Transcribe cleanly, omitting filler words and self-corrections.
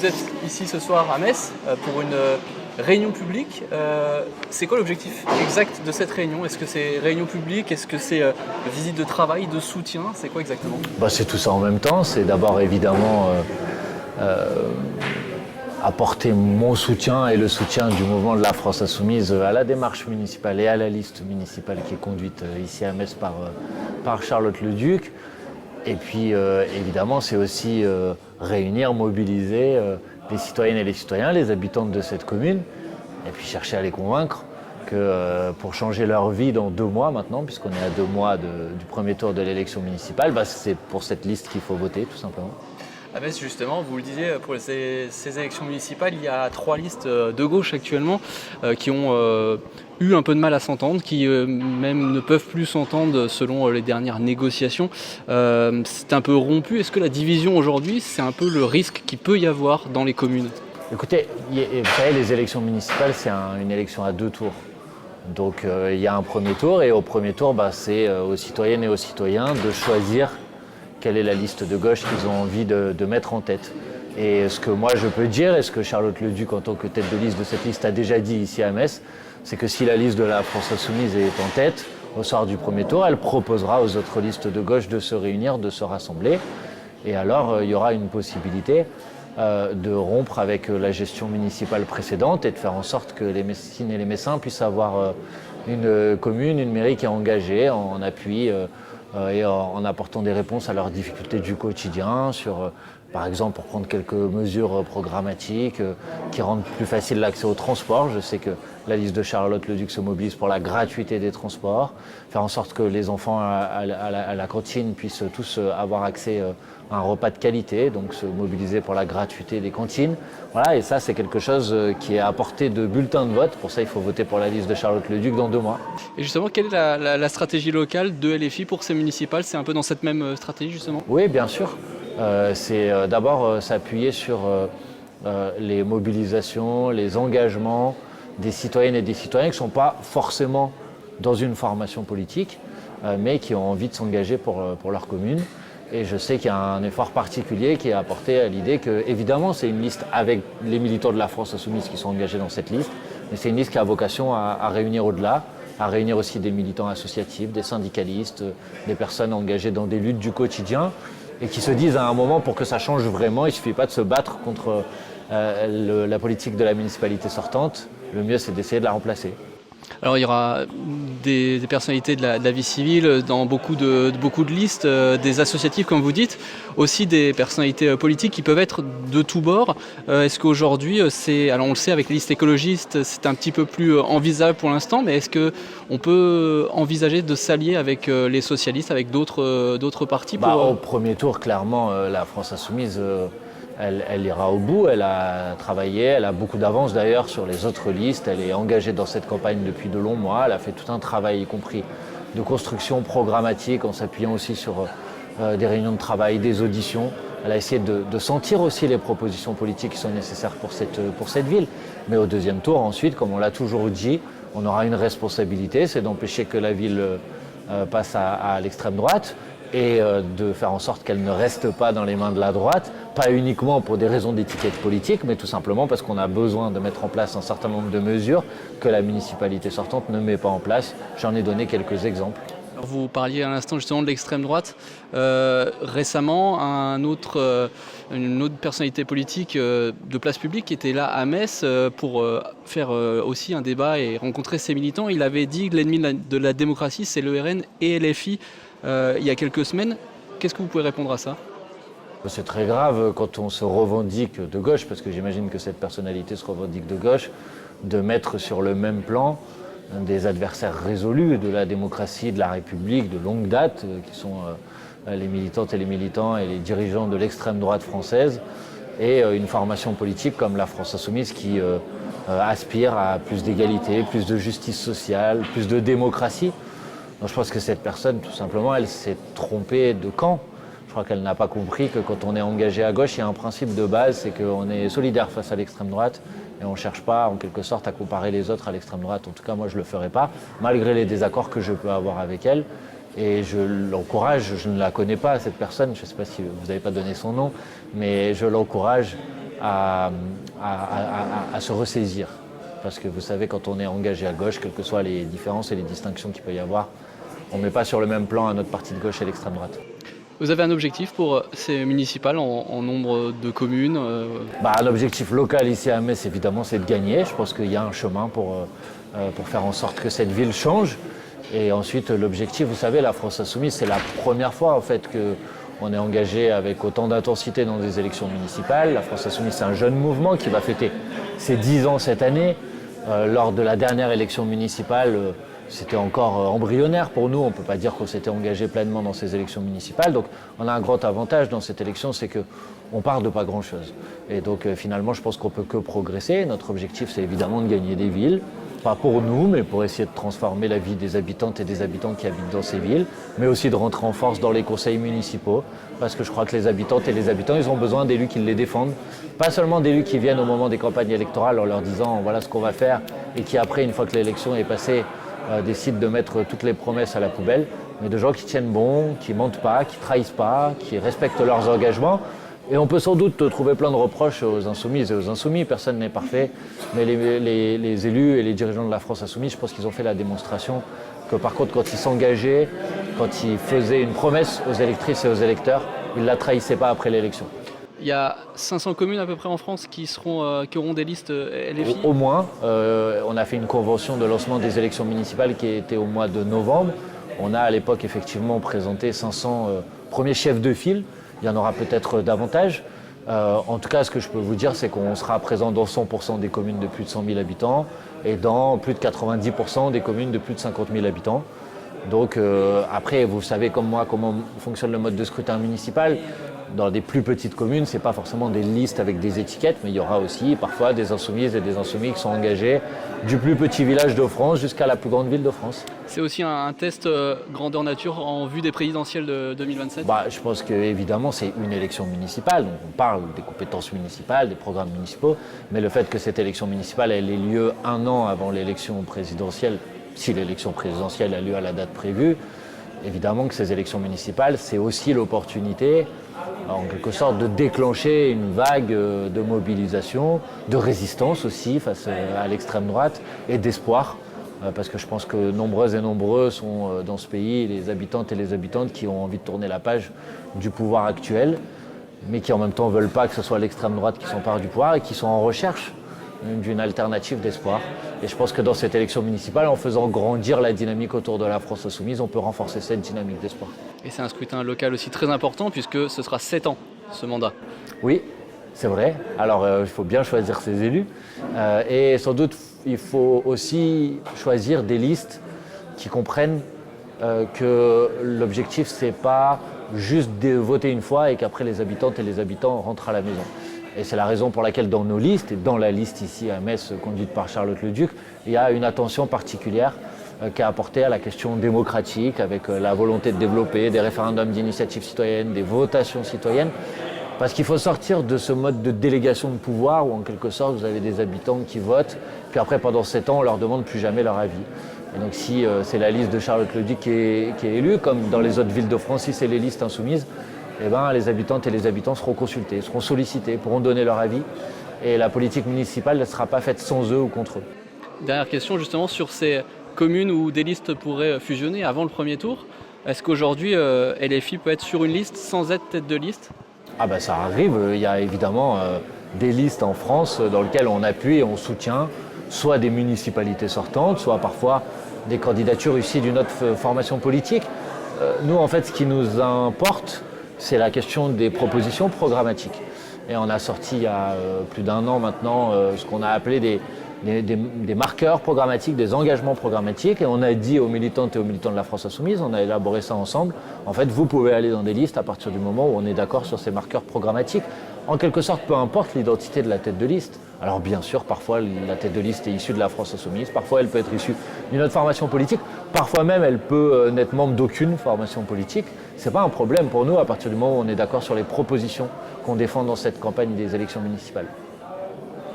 vous êtes ici ce soir à Metz pour une réunion publique. C'est quoi l'objectif exact de cette réunion? Est-ce que c'est réunion publique? Est-ce que c'est visite de travail, de soutien? C'est quoi exactement? C'est tout ça en même temps. C'est d'abord évidemment apporter mon soutien et le soutien du mouvement de la France Insoumise à la démarche municipale et à la liste municipale qui est conduite ici à Metz par Charlotte Leduc. Et puis évidemment c'est aussi réunir, mobiliser les citoyennes et les citoyens, les habitantes de cette commune, et puis chercher à les convaincre que pour changer leur vie dans 2 mois maintenant, puisqu'on est à 2 mois du premier tour de l'élection municipale, c'est pour cette liste qu'il faut voter tout simplement. À Metz, justement, vous le disiez, pour ces élections municipales, il y a 3 listes de gauche actuellement qui ont eu un peu de mal à s'entendre, qui même ne peuvent plus s'entendre selon les dernières négociations. C'est un peu rompu. Est-ce que la division aujourd'hui, c'est un peu le risque qu'il peut y avoir dans les communes? Écoutez, vous savez, les élections municipales, c'est une élection à 2 tours. Donc il y a un premier tour, et au premier tour, c'est aux citoyennes et aux citoyens de choisir quelle est la liste de gauche qu'ils ont envie de mettre en tête. Et ce que moi je peux dire, et ce que Charlotte Leduc en tant que tête de liste de cette liste a déjà dit ici à Metz, c'est que si la liste de la France Insoumise est en tête, au soir du premier tour, elle proposera aux autres listes de gauche de se réunir, de se rassembler. Et alors il y aura une possibilité de rompre avec la gestion municipale précédente et de faire en sorte que les Messines et les Messins puissent avoir une commune, une mairie qui est engagée en appui et en apportant des réponses à leurs difficultés du quotidien, par exemple pour prendre quelques mesures programmatiques qui rendent plus facile l'accès au transport. Je sais que la liste de Charlotte Leduc se mobilise pour la gratuité des transports, faire en sorte que les enfants à la cantine puissent tous avoir accès à un repas de qualité, donc se mobiliser pour la gratuité des cantines. Voilà, et ça c'est quelque chose qui est à portée de bulletin de vote. Pour ça il faut voter pour la liste de Charlotte Leduc dans 2 mois. Et justement, quelle est la stratégie locale de LFI pour ces municipales? C'est un peu dans cette même stratégie justement? Oui, bien sûr. C'est d'abord s'appuyer sur les mobilisations, les engagements des citoyennes et des citoyens qui ne sont pas forcément dans une formation politique, mais qui ont envie de s'engager pour leur commune. Et je sais qu'il y a un effort particulier qui est apporté à l'idée que, évidemment, c'est une liste avec les militants de la France Insoumise qui sont engagés dans cette liste, mais c'est une liste qui a vocation à réunir au-delà, à réunir aussi des militants associatifs, des syndicalistes, des personnes engagées dans des luttes du quotidien, et qui se disent à un moment, pour que ça change vraiment, il ne suffit pas de se battre contre la politique de la municipalité sortante, le mieux c'est d'essayer de la remplacer. Alors il y aura des personnalités de la vie civile dans beaucoup de listes, des associatifs comme vous dites, aussi des personnalités politiques qui peuvent être de tous bords. Est-ce qu'aujourd'hui, alors on le sait avec les listes écologistes, c'est un petit peu plus envisageable pour l'instant, mais est-ce qu'on peut envisager de s'allier avec les socialistes, avec d'autres partis Au premier tour, clairement, la France Insoumise... Elle ira au bout, elle a travaillé, elle a beaucoup d'avance d'ailleurs sur les autres listes, elle est engagée dans cette campagne depuis de longs mois, elle a fait tout un travail, y compris de construction programmatique, en s'appuyant aussi sur des réunions de travail, des auditions. Elle a essayé de sentir aussi les propositions politiques qui sont nécessaires pour cette ville. Mais au deuxième tour, ensuite, comme on l'a toujours dit, on aura une responsabilité, c'est d'empêcher que la ville passe à l'extrême droite, et de faire en sorte qu'elle ne reste pas dans les mains de la droite, pas uniquement pour des raisons d'étiquette politique, mais tout simplement parce qu'on a besoin de mettre en place un certain nombre de mesures que la municipalité sortante ne met pas en place. J'en ai donné quelques exemples. Alors vous parliez à l'instant justement de l'extrême droite. Récemment, une autre personnalité politique de place publique qui était là à Metz pour faire aussi un débat et rencontrer ses militants. Il avait dit que l'ennemi de la démocratie, c'est le RN et LFI. Il y a quelques semaines. Qu'est-ce que vous pouvez répondre à ça? C'est très grave quand on se revendique de gauche, parce que j'imagine que cette personnalité se revendique de gauche, de mettre sur le même plan des adversaires résolus de la démocratie, de la République, de longue date, qui sont les militantes et les militants et les dirigeants de l'extrême droite française, et une formation politique comme la France Insoumise qui aspire à plus d'égalité, plus de justice sociale, plus de démocratie. Donc je pense que cette personne, tout simplement, elle s'est trompée de camp. Je crois qu'elle n'a pas compris que quand on est engagé à gauche, il y a un principe de base, c'est qu'on est solidaire face à l'extrême droite et on ne cherche pas, en quelque sorte, à comparer les autres à l'extrême droite. En tout cas, moi, je ne le ferai pas, malgré les désaccords que je peux avoir avec elle. Et je l'encourage, je ne la connais pas, cette personne, je ne sais pas si vous n'avez pas donné son nom, mais je l'encourage à se ressaisir. Parce que vous savez, quand on est engagé à gauche, quelles que soient les différences et les distinctions qu'il peut y avoir, on ne met pas sur le même plan un autre parti de gauche et l'extrême droite. Vous avez un objectif pour ces municipales en nombre de communes L'objectif local ici à Metz, évidemment, c'est de gagner. Je pense qu'il y a un chemin pour faire en sorte que cette ville change. Et ensuite, l'objectif, vous savez, la France Insoumise, c'est la première fois en fait qu'on est engagé avec autant d'intensité dans des élections municipales. La France Insoumise, c'est un jeune mouvement qui va fêter ses 10 ans cette année. Lors de la dernière élection municipale, c'était encore embryonnaire pour nous. On ne peut pas dire qu'on s'était engagé pleinement dans ces élections municipales. Donc on a un grand avantage dans cette élection, c'est qu'on part de pas grand-chose. Et donc finalement, je pense qu'on ne peut que progresser. Notre objectif, c'est évidemment de gagner des villes. Pas pour nous, mais pour essayer de transformer la vie des habitantes et des habitants qui habitent dans ces villes, mais aussi de rentrer en force dans les conseils municipaux, parce que je crois que les habitantes et les habitants, ils ont besoin d'élus qui les défendent. Pas seulement d'élus qui viennent au moment des campagnes électorales en leur disant voilà ce qu'on va faire, et qui après, une fois que l'élection est passée, décident de mettre toutes les promesses à la poubelle, mais de gens qui tiennent bon, qui mentent pas, qui trahissent pas, qui respectent leurs engagements. Et on peut sans doute trouver plein de reproches aux insoumises et aux insoumis, personne n'est parfait, mais les élus et les dirigeants de la France Insoumise, je pense qu'ils ont fait la démonstration que par contre quand ils s'engageaient, quand ils faisaient une promesse aux électrices et aux électeurs, ils ne la trahissaient pas après l'élection. Il y a 500 communes à peu près en France qui auront des listes LFI. Au moins, on a fait une convention de lancement des élections municipales qui était au mois de novembre. On a à l'époque effectivement présenté 500 premiers chefs de file. Il y en aura peut-être davantage. En tout cas, ce que je peux vous dire, c'est qu'on sera présent dans 100% des communes de plus de 100 000 habitants et dans plus de 90% des communes de plus de 50 000 habitants. Donc après, vous savez comme moi comment fonctionne le mode de scrutin municipal. Dans des plus petites communes, ce n'est pas forcément des listes avec des étiquettes, mais il y aura aussi parfois des insoumises et des insoumis qui sont engagés du plus petit village de France jusqu'à la plus grande ville de France. C'est aussi un test grandeur nature en vue des présidentielles de 2027 ? Je pense qu'évidemment, c'est une élection municipale. Donc on parle des compétences municipales, des programmes municipaux, mais le fait que cette élection municipale elle ait lieu un an avant l'élection présidentielle, si l'élection présidentielle a lieu à la date prévue, évidemment que ces élections municipales, c'est aussi l'opportunité, en quelque sorte, de déclencher une vague de mobilisation, de résistance aussi face à l'extrême droite et d'espoir. Parce que je pense que nombreuses et nombreux sont dans ce pays les habitantes et les habitantes qui ont envie de tourner la page du pouvoir actuel, mais qui en même temps ne veulent pas que ce soit l'extrême droite qui s'empare du pouvoir et qui sont en recherche d'une alternative d'espoir. Et je pense que dans cette élection municipale, en faisant grandir la dynamique autour de la France Insoumise, on peut renforcer cette dynamique d'espoir. Et c'est un scrutin local aussi très important puisque ce sera 7 ans, ce mandat. Oui, c'est vrai. Alors il faut bien choisir ses élus. Et sans doute, il faut aussi choisir des listes qui comprennent que l'objectif, c'est pas juste de voter une fois et qu'après les habitantes et les habitants rentrent à la maison. Et c'est la raison pour laquelle dans nos listes, et dans la liste ici à Metz conduite par Charlotte Leduc, il y a une attention particulière qui est apportée à la question démocratique, avec la volonté de développer des référendums d'initiative citoyenne, des votations citoyennes, parce qu'il faut sortir de ce mode de délégation de pouvoir où en quelque sorte vous avez des habitants qui votent, puis après pendant 7 ans on leur demande plus jamais leur avis. Et donc si c'est la liste de Charlotte Leduc qui est élue, comme dans les autres villes de France, si c'est les listes insoumises, les habitantes et les habitants seront consultés, seront sollicités, pourront donner leur avis. Et la politique municipale ne sera pas faite sans eux ou contre eux. Dernière question justement sur ces communes où des listes pourraient fusionner avant le premier tour. Est-ce qu'aujourd'hui LFI peut être sur une liste sans être tête de liste ? Ça arrive. Il y a évidemment des listes en France dans lesquelles on appuie et on soutient soit des municipalités sortantes, soit parfois des candidatures issues d'une autre formation politique. Nous, en fait, ce qui nous importe, c'est la question des propositions programmatiques. Et on a sorti il y a plus d'un an maintenant ce qu'on a appelé des marqueurs programmatiques, des engagements programmatiques. Et on a dit aux militantes et aux militants de la France Insoumise, on a élaboré ça ensemble, en fait, vous pouvez aller dans des listes à partir du moment où on est d'accord sur ces marqueurs programmatiques. En quelque sorte, peu importe l'identité de la tête de liste. Alors bien sûr, parfois la tête de liste est issue de la France Insoumise, parfois elle peut être issue d'une autre formation politique, parfois même elle peut n'être membre d'aucune formation politique. C'est pas un problème pour nous à partir du moment où on est d'accord sur les propositions qu'on défend dans cette campagne des élections municipales.